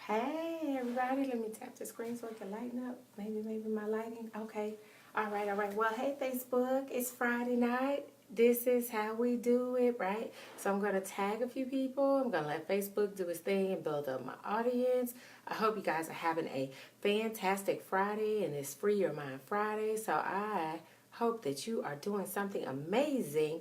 Hey everybody, let me tap the screen so it can lighten up. Maybe my lighting. Okay. All right. Well, hey Facebook, it's Friday night. This is how we do it, right? So I'm gonna tag a few people. I'm gonna let Facebook do its thing and build up my audience. I hope you guys are having a fantastic Friday and it's Free Your Mind Friday. So I hope that you are doing something amazing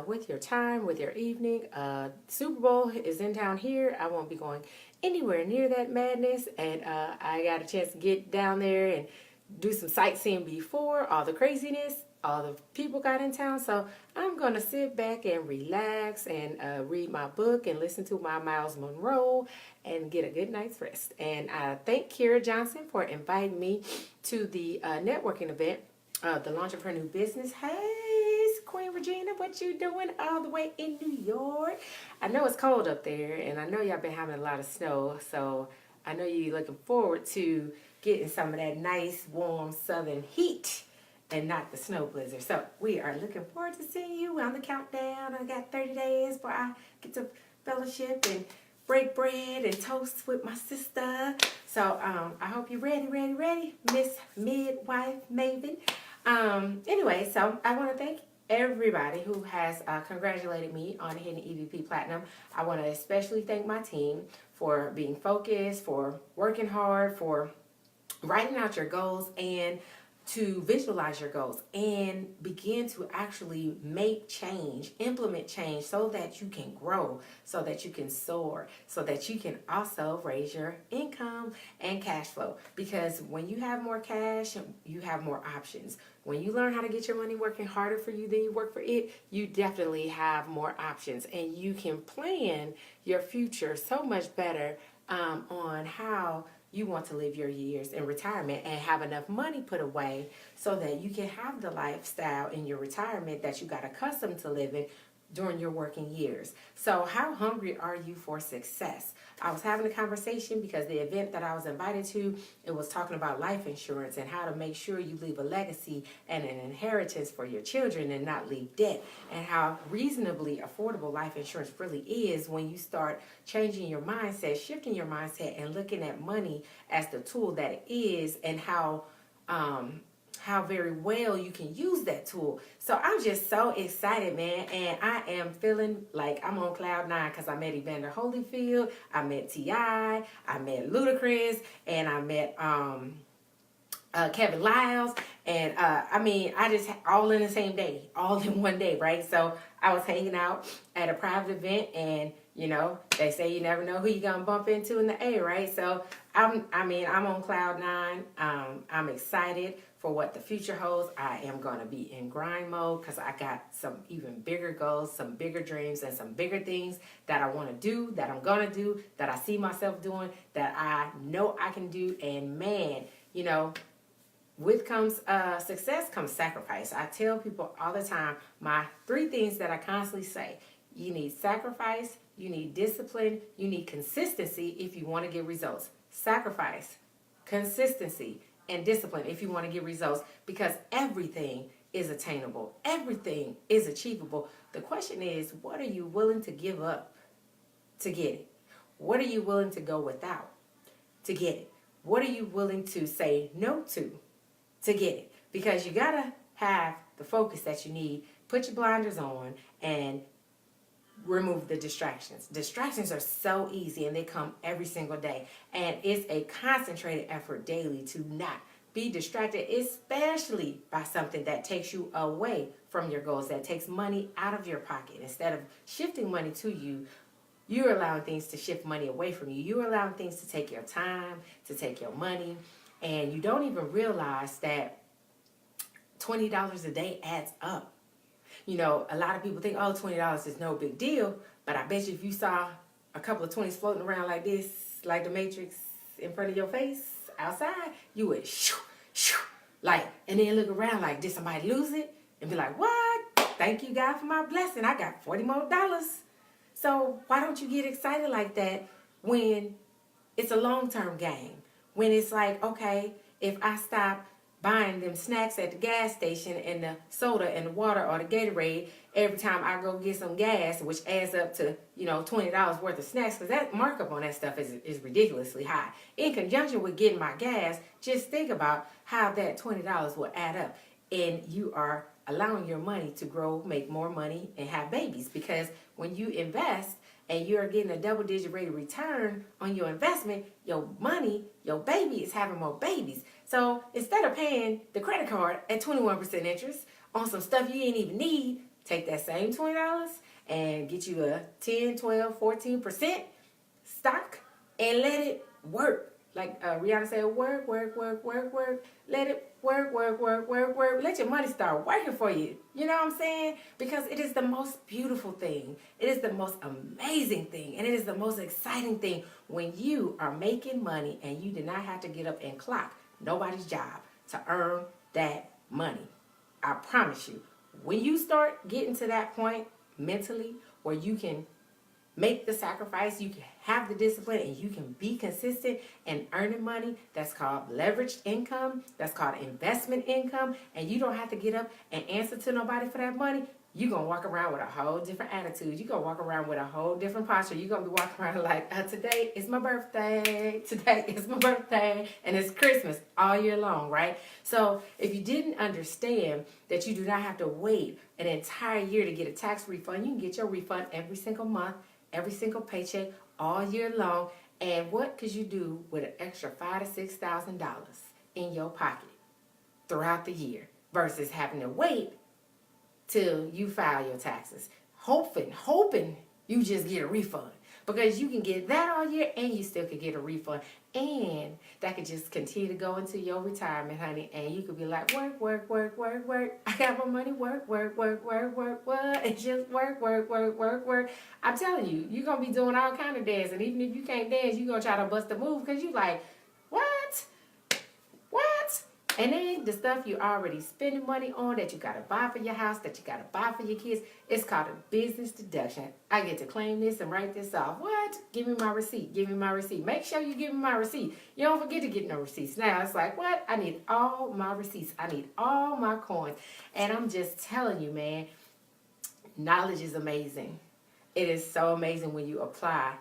with your time, with your evening. Super Bowl is in town here. I won't be going anywhere near that madness, and I got a chance to get down there and do some sightseeing before all the craziness. All the people got in town, so I'm gonna sit back and relax and read my book and listen to my Miles Monroe and get a good night's rest. And I thank Kira Johnson for inviting me to the networking event, the launch of her new business. Hey, Queen Regina, what you doing all the way in New York? I know it's cold up there, and I know y'all been having a lot of snow, so I know you're looking forward to getting some of that nice, warm southern heat and not the snow blizzard. So we are looking forward to seeing you on the countdown. I got 30 days before I get to fellowship and break bread and toast with my sister. So I hope you're ready, Miss Midwife Maven. Anyway, so I want to thank everybody who has congratulated me on hitting EVP Platinum. I want to especially thank my team for being focused, for working hard, for writing out your goals and to visualize your goals and begin to actually make change, implement change so that you can grow, so that you can soar, so that you can also raise your income and cash flow. Because when you have more cash, you have more options. When you learn how to get your money working harder for you than you work for it, you definitely have more options and you can plan your future so much better on how you want to live your years in retirement and have enough money put away so that you can have the lifestyle in your retirement that you got accustomed to living during your working years. So how hungry are you for success? I was having a conversation because the event that I was invited to, it was talking about life insurance and how to make sure you leave a legacy and an inheritance for your children and not leave debt, and how reasonably affordable life insurance really is when you start changing your mindset, shifting your mindset, and looking at money as the tool that it is, and how very well you can use that tool. So I'm just so excited, man, and I am feeling like I'm on cloud nine because I met Evander Holyfield, I met T.I., I met Ludacris, and I met Kevin Lyles, and I just all in the same day, all in one day, right? So I was hanging out at a private event, and they say you never know who you're gonna bump into in the A, right? So I'm on cloud nine. I'm excited for what the future holds. I am gonna be in grind mode because I got some even bigger goals, some bigger dreams, and some bigger things that I want to do, that I'm gonna do, that I see myself doing, that I know I can do, and man, with comes success comes sacrifice. I tell people all the time, my 3 things that I constantly say: you need sacrifice, you need discipline, you need consistency if you want to get results. Sacrifice, consistency, and discipline if you want to get results, because everything is attainable. Everything is achievable. The question is, what are you willing to give up to get it? What are you willing to go without to get it? What are you willing to say no to get it? Because you gotta have the focus that you need. Put your blinders on and remove the distractions. Distractions are so easy and they come every single day. And it's a concentrated effort daily to not be distracted, especially by something that takes you away from your goals, that takes money out of your pocket. Instead of shifting money to you, you're allowing things to shift money away from you. You're allowing things to take your time, to take your money, and you don't even realize that $20 a day adds up. A lot of people think, oh, $20 is no big deal, but I bet you if you saw a couple of 20s floating around like this, like the Matrix in front of your face outside, you would shoo, shoo, and then look around like, did somebody lose it? And be like, what? Thank you, God, for my blessing. I got $40 more. So why don't you get excited like that when it's a long-term game? When it's like, okay, if I stop buying them snacks at the gas station and the soda and the water or the Gatorade every time I go get some gas, which adds up to, $20 worth of snacks, because that markup on that stuff is ridiculously high. In conjunction with getting my gas, just think about how that $20 will add up. And you are allowing your money to grow, make more money, and have babies. Because when you invest and you're getting a double-digit rate of return on your investment, your money, your baby is having more babies. So instead of paying the credit card at 21% interest on some stuff you didn't even need, take that same $20 and get you a 10, 12, 14% stock and let it work. Like Rihanna said, work, work, work, work, work. Let it work, work, work, work, work. Let your money start working for you. You know what I'm saying? Because it is the most beautiful thing. It is the most amazing thing. And it is the most exciting thing when you are making money and you do not have to get up and clock nobody's job to earn that money. I promise you, when you start getting to that point mentally where you can make the sacrifice, you can have the discipline, and you can be consistent in earning money, that's called leveraged income, that's called investment income, and you don't have to get up and answer to nobody for that money, you're going to walk around with a whole different attitude. You're going to walk around with a whole different posture. You're going to be walking around like, today is my birthday, today is my birthday, and it's Christmas all year long, right? So if you didn't understand that you do not have to wait an entire year to get a tax refund, you can get your refund every single month, every single paycheck, all year long. And what could you do with an extra $5,000 to $6,000 in your pocket throughout the year versus having to wait till you file your taxes, hoping you just get a refund? Because you can get that all year and you still could get a refund. And that could just continue to go into your retirement, honey. And you could be like, work, work, work, work, work. I got my money, work, work, work, work, work, work. And just work, work, work, work, work. I'm telling you, you're going to be doing all kind of dance. And even if you can't dance, you're going to try to bust a move because you like, what? What? And then the stuff you already spending money on that you got to buy for your house, that you got to buy for your kids, it's called a business deduction. I get to claim this and write this off. What? Give me my receipt. Give me my receipt. Make sure you give me my receipt. You don't forget to get no receipts. Now it's like, what? I need all my receipts. I need all my coins. And I'm just telling you, man, knowledge is amazing. It is so amazing when you apply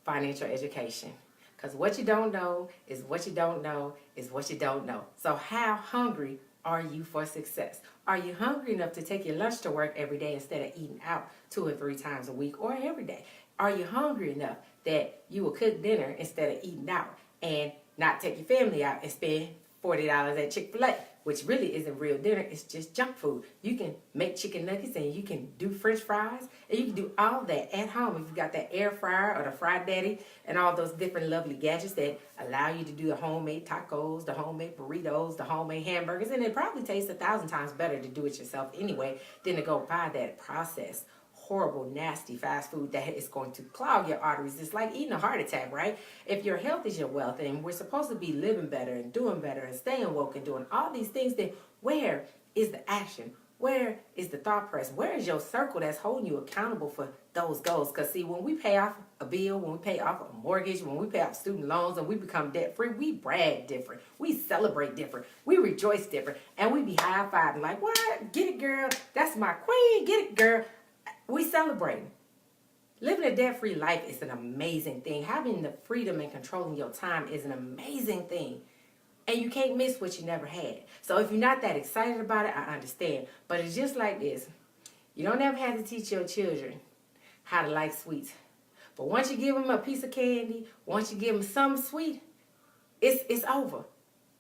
financial education. Because what you don't know is what you don't know is what you don't know. So how hungry are you for success? Are you hungry enough to take your lunch to work every day instead of eating out 2 or 3 times a week or every day? Are you hungry enough that you will cook dinner instead of eating out and not take your family out and spend $40 at Chick-fil-A, which really isn't real dinner, it's just junk food. You can make chicken nuggets and you can do french fries and you can do all that at home if you got that air fryer or the Fry Daddy and all those different lovely gadgets that allow you to do the homemade tacos, the homemade burritos, the homemade hamburgers, and it probably tastes 1,000 times better to do it yourself anyway than to go buy that processed, horrible, nasty fast food that is going to clog your arteries. It's like eating a heart attack, right? If your health is your wealth and we're supposed to be living better and doing better and staying woke and doing all these things, then where is the action? Where is the thought press? Where is your circle that's holding you accountable for those goals? Because see, when we pay off a bill, when we pay off a mortgage, when we pay off student loans and we become debt free, we brag different. We celebrate different. We rejoice different. And we be high-fiving like, what? Get it, girl. That's my queen. Get it, girl. We celebrate. Living a debt-free life is an amazing thing. Having the freedom and controlling your time is an amazing thing. And you can't miss what you never had. So if you're not that excited about it, I understand. But it's just like this. You don't ever have to teach your children how to like sweets. But once you give them a piece of candy, once you give them something sweet, it's over.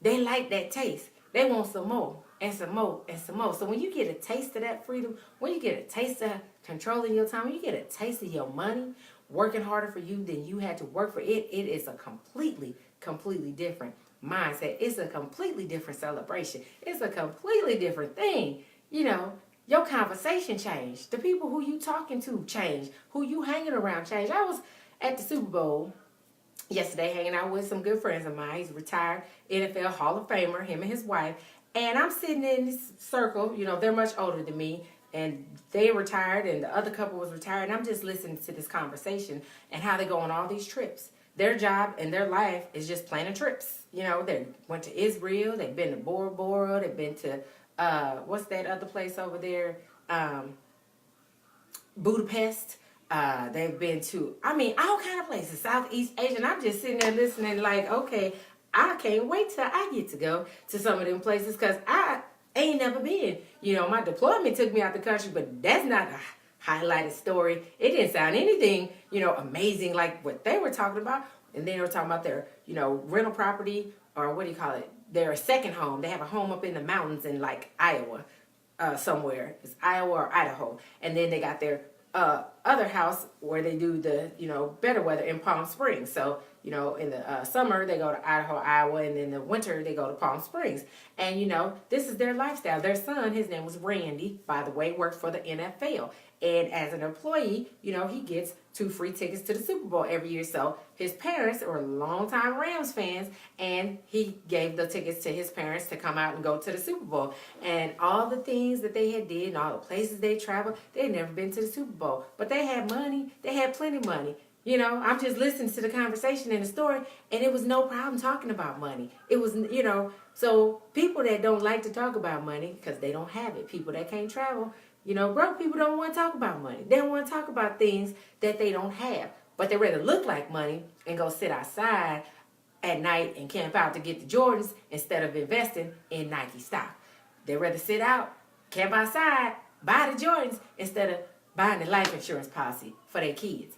They like that taste. They want some more and some more and some more. So when you get a taste of that freedom, when you get a taste of controlling your time, when you get a taste of your money, working harder for you than you had to work for it, it is a completely different mindset. It's a completely different celebration. It's a completely different thing. You know, your conversation changed. The people who you talking to change. Who you hanging around change. I was at the Super Bowl yesterday hanging out with some good friends of mine. He's a retired NFL Hall of Famer, him and his wife. And I'm sitting in this circle. You know, they're much older than me. And they retired and the other couple was retired. And I'm just listening to this conversation and how they go on all these trips. their job and their life is just planning trips. You know, they went to Israel, they've been to Bora Bora, they've been to what's that other place over there? Budapest. They've been to, I mean, all kind of places, Southeast Asia. And I'm just sitting there listening like, okay, I can't wait till I get to go to some of them places because I ain't never been. You know, my deployment took me out the country, but that's not a highlighted story. It didn't sound anything, you know, amazing like what they were talking about. And then they were talking about their, you know, rental property, or what do you call it? Their second home. They have a home up in the mountains in like Iowa, somewhere. It's Iowa or Idaho. And then they got their other house where they do the, you know, better weather in Palm Springs. So, you know, in the summer they go to Idaho, Iowa, and in the winter they go to Palm Springs. And, you know, this is their lifestyle. Their son, his name was Brandy, by the way, worked for the NFL. And as an employee, you know, he gets 2 free tickets to the Super Bowl every year. So his parents are longtime Rams fans, and he gave the tickets to his parents to come out and go to the Super Bowl. And all the things that they had did and all the places they traveled, they had never been to the Super Bowl. But they had money. They had plenty of money. You know, I'm just listening to the conversation and the story, and it was no problem talking about money. It was, you know, so people that don't like to talk about money because they don't have it, people that can't travel, you know, broke people don't want to talk about money. They don't want to talk about things that they don't have. But they rather look like money and go sit outside at night and camp out to get the Jordans instead of investing in Nike stock. They rather sit out, camp outside, buy the Jordans instead of buying the life insurance policy for their kids.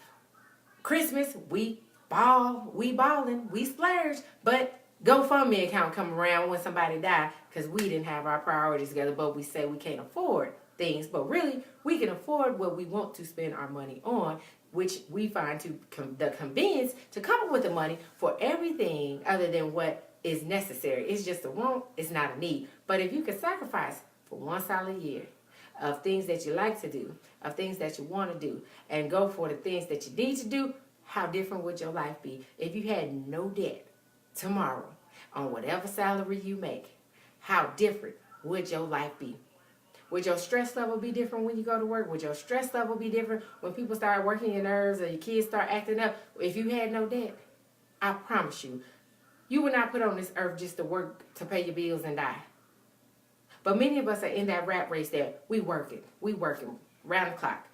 Christmas, we balling, we splurge, but GoFundMe account come around when somebody die because we didn't have our priorities together, but we say we can't afford things. But really, we can afford what we want to spend our money on, which we find to the convenience to come up with the money for everything other than what is necessary. It's just a want, it's not a need. But if you can sacrifice for one solid year of things that you like to do, of things that you want to do, and go for the things that you need to do, how different would your life be? If you had no debt tomorrow on whatever salary you make, how different would your life be? Would your stress level be different when you go to work? Would your stress level be different when people start working your nerves or your kids start acting up? If you had no debt, I promise you, you were not put on this earth just to work to pay your bills and die. But many of us are in that rat race that we working round the clock.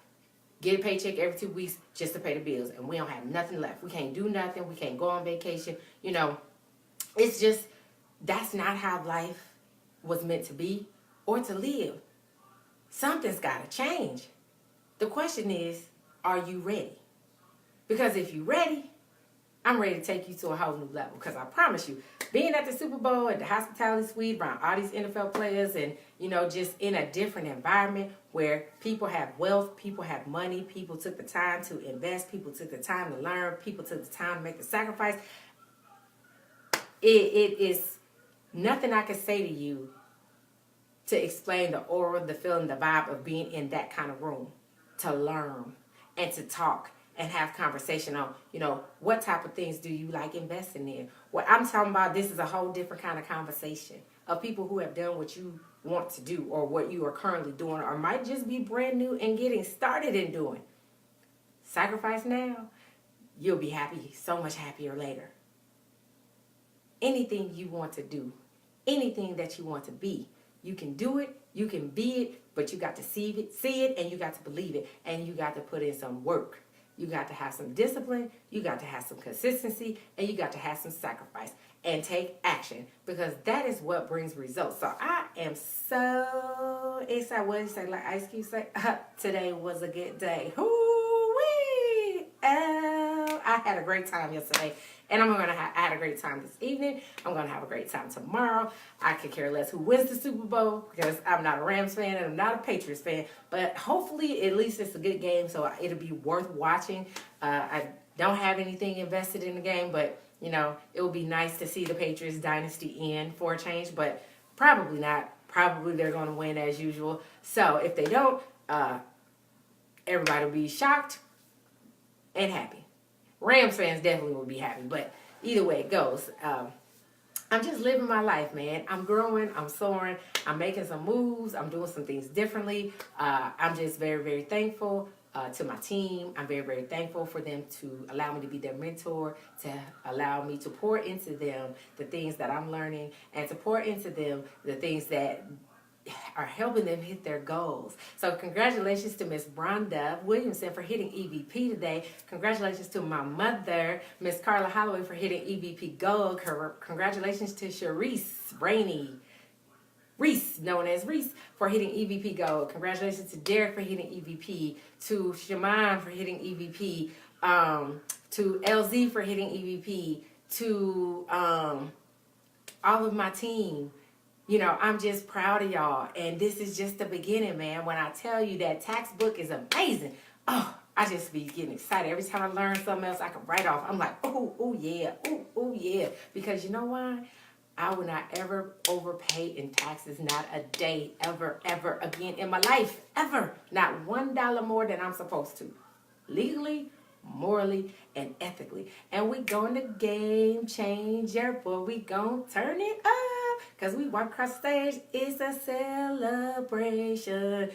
Get a paycheck every 2 weeks just to pay the bills, and we don't have nothing left. We can't do nothing. We can't go on vacation. You know, it's just, that's not how life was meant to be or to live. Something's got to change. The question is, are you ready? Because if you're ready, I'm ready to take you to a whole new level. Because I promise you, being at the Super Bowl, at the hospitality suite, around all these NFL players, and, you know, just in a different environment where people have wealth, people have money, people took the time to invest, people took the time to learn, people took the time to make the sacrifice. It is nothing I can say to you to explain the aura, the feeling, the vibe of being in that kind of room, to learn and to talk and have conversation on, you know, what type of things do you like investing in? What I'm talking about, this is a whole different kind of conversation of people who have done what you want to do or what you are currently doing or might just be brand new and getting started in doing. Sacrifice now, you'll be happy, so much happier later. Anything you want to do, anything that you want to be, you can do it, you can be it, but you got to see it, and you got to believe it, and you got to put in some work. You got to have some discipline, you got to have some consistency, and you got to have some sacrifice and take action, because that is what brings results. So I am so excited. What did you say? Like Ice Cube say, today was a good day. Hoo-wee! I had a great time yesterday, and I had a great time this evening. I'm going to have a great time tomorrow. I could care less who wins the Super Bowl because I'm not a Rams fan and I'm not a Patriots fan. But hopefully, at least it's a good game, so it'll be worth watching. I don't have anything invested in the game, but, you know, it would be nice to see the Patriots dynasty end for a change, but probably not. Probably they're going to win as usual. So if they don't, everybody will be shocked and happy. Rams fans definitely will be happy, but either way it goes, I'm just living my life, man. I'm growing, I'm soaring, I'm making some moves, I'm doing some things differently. I'm just very, very thankful to my team. I'm very, very thankful for them to allow me to be their mentor, to allow me to pour into them the things that I'm learning, and to pour into them the things that are helping them hit their goals. So congratulations to Miss Brandy Williamson for hitting EVP today. Congratulations to my mother, Miss Carla Holloway, for hitting EVP Gold. Congratulations to Sharice Rainey Reese, known as Reese, for hitting EVP Gold. Congratulations to Derek for hitting EVP, to Shaman for hitting EVP, to LZ for hitting EVP, to all of my team. You know, I'm just proud of y'all. And this is just the beginning, man. When I tell you that tax book is amazing, oh, I just be getting excited. Every time I learn something else I can write off, I'm like, oh yeah, oh yeah. Because you know why? I will not ever overpay in taxes, not a day, ever again in my life, ever. Not $1 more than I'm supposed to. Legally, morally, and ethically. And we going to game changer, boy. We going to turn it up. Because we walk across the stage. It's a celebration.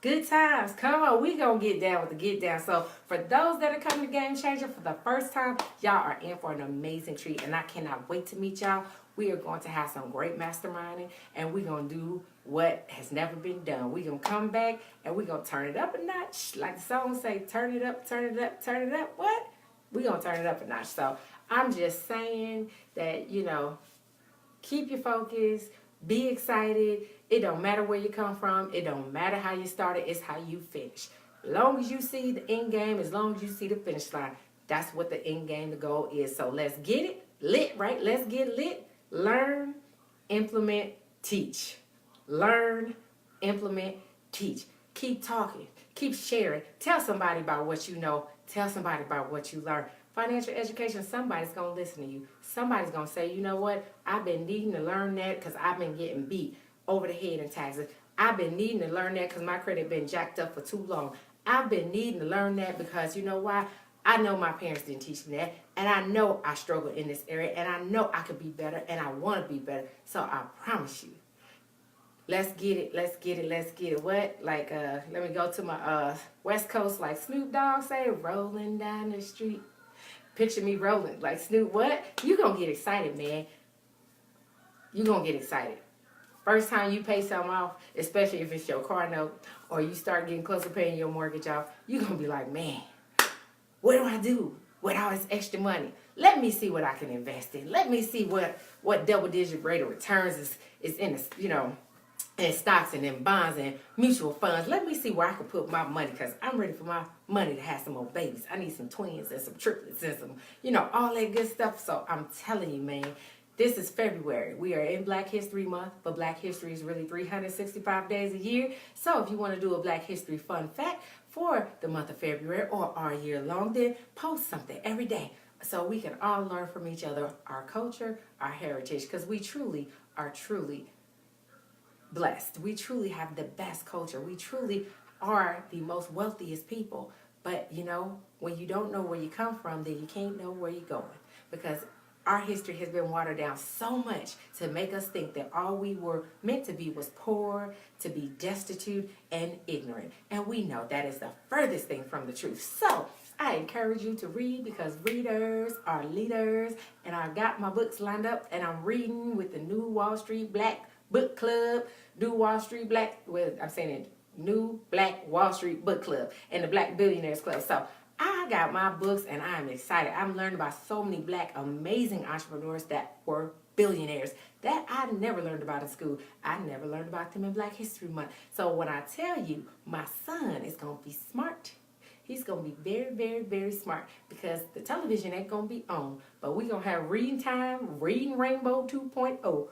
Good times. Come on, we gonna get down with the get down. So for those that are coming to Game Changer for the first time, y'all are in for an amazing treat. And I cannot wait to meet y'all. We are going to have some great masterminding, and we're going to do what has never been done. We're going to come back, and we're going to turn it up a notch. Like the song say, turn it up, turn it up, turn it up. What? We're going to turn it up a notch. So I'm just saying that, you know, keep your focus, be excited. It don't matter where you come from. It don't matter how you started. It's how you finish. As long as you see the end game, as long as you see the finish line, that's what the end game, the goal is. So let's get it lit, right? Let's get lit. Learn, implement, teach. Learn, implement, teach. Keep talking. Keep sharing. Tell somebody about what you know. Tell somebody about what you learn. Financial education, somebody's going to listen to you. Somebody's going to say, you know what? I've been needing to learn that because I've been getting beat over the head in taxes. I've been needing to learn that because my credit been jacked up for too long. I've been needing to learn that because, you know why? I know my parents didn't teach me that, and I know I struggle in this area, and I know I could be better, and I want to be better. So I promise you, let's get it, let's get it, let's get it. What? Like, let me go to my West Coast, like Snoop Dogg say, rolling down the street. Picture me rolling, like Snoop, what? You gonna get excited, man. You gonna get excited. First time you pay something off, especially if it's your car note, or you start getting close to paying your mortgage off, you gonna be like, man, what do I do with all this extra money? Let me see what I can invest in. Let me see what double-digit rate of returns is in, you know, in stocks and in bonds and mutual funds. Let me see where I can put my money, because I'm ready for my money to have some more babies. I need some twins and some triplets and some, you know, all that good stuff. So I'm telling you, man, this is February. We are in Black History Month, but Black History is really 365 days a year. So if you want to do a Black History fun fact for the month of February or our year long, then post something every day so we can all learn from each other, our culture, our heritage, because we truly are blessed. We truly have the best culture. We truly are the most wealthiest people. But, you know, when you don't know where you come from, then you can't know where you're going, because our history has been watered down so much to make us think that all we were meant to be was poor, to be destitute, and ignorant. And we know that is the furthest thing from the truth. So I encourage you to read, because readers are leaders. And I've got my books lined up, and I'm reading with the New Wall Street Black Book Club, New Wall Street Black, well, I'm saying it, New Black Wall Street Book Club, and the Black Billionaires Club. So I got my books, and I'm excited. I'm learning about so many Black amazing entrepreneurs that were billionaires that I never learned about in school. I never learned about them in Black History Month. So when I tell you, my son is going to be smart. He's going to be very, very, very smart, because the television ain't going to be on. But we're going to have reading time, Reading Rainbow 2.0,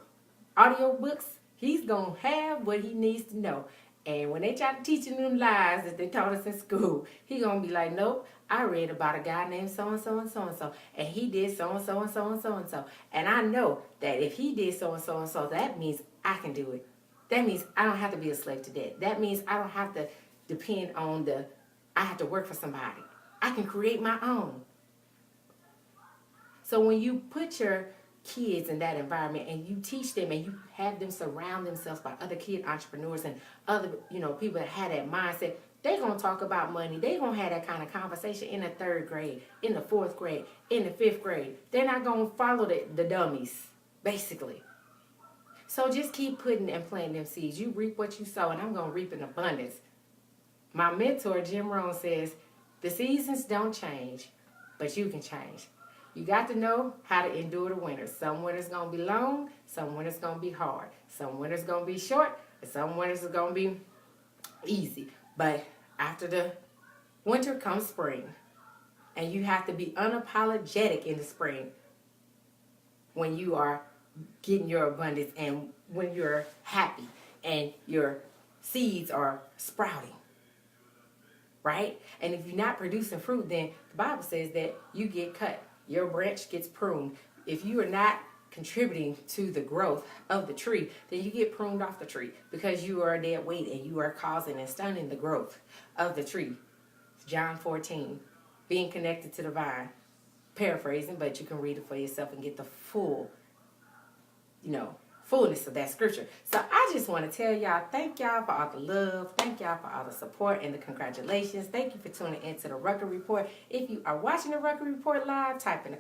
audio books. He's going to have what he needs to know. And when they try to teach him them lies that they taught us in school, he going to be like, nope, I read about a guy named so-and-so and so-and-so, and he did so-and-so and so-and-so and so. And I know that if he did so-and-so and so, that means I can do it. That means I don't have to be a slave to debt. That means I don't have to depend on I have to work for somebody. I can create my own. So when you put your kids in that environment and you teach them and you have them surround themselves by other kid entrepreneurs and other, you know, people that had that mindset, They gonna talk about money. They gonna have that kind of conversation in the 3rd grade, in the 4th grade, in the 5th grade. They're not gonna follow the dummies, basically. So just keep putting and planting them seeds. You reap what you sow, and I'm gonna reap in abundance. My mentor, Jim Rohn, says, the seasons don't change, but you can change. You got to know how to endure the winters. Some winters going to be long, some winters going to be hard. Some winters going to be short, and some winters are going to be easy. But after the winter comes spring, and you have to be unapologetic in the spring when you are getting your abundance and when you're happy and your seeds are sprouting. Right? And if you're not producing fruit, then the Bible says that you get cut. Your branch gets pruned. If you are not contributing to the growth of the tree, then you get pruned off the tree because you are a dead weight and you are causing and stunning the growth of the tree. John 14, being connected to the vine. Paraphrasing, but you can read it for yourself and get the full, fullness of that scripture. So I just want to tell y'all, thank y'all for all the love. Thank y'all for all the support and the congratulations. Thank you for tuning into the Rucker Report. If you are watching the Rucker Report live, type in the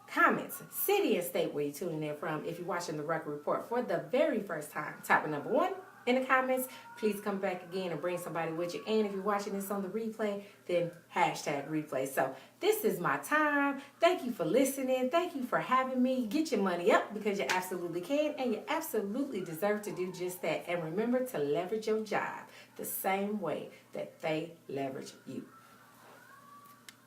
comments, city and state where you're tuning in from. If you're watching the Rucker Report for the very first time, type in number 1 in the comments. Please come back again and bring somebody with you. And if you're watching this on the replay, then #replay. So this is my time. Thank you for listening. Thank you for having me. Get your money up because you absolutely can and you absolutely deserve to do just that. And remember to leverage your job the same way that they leverage you.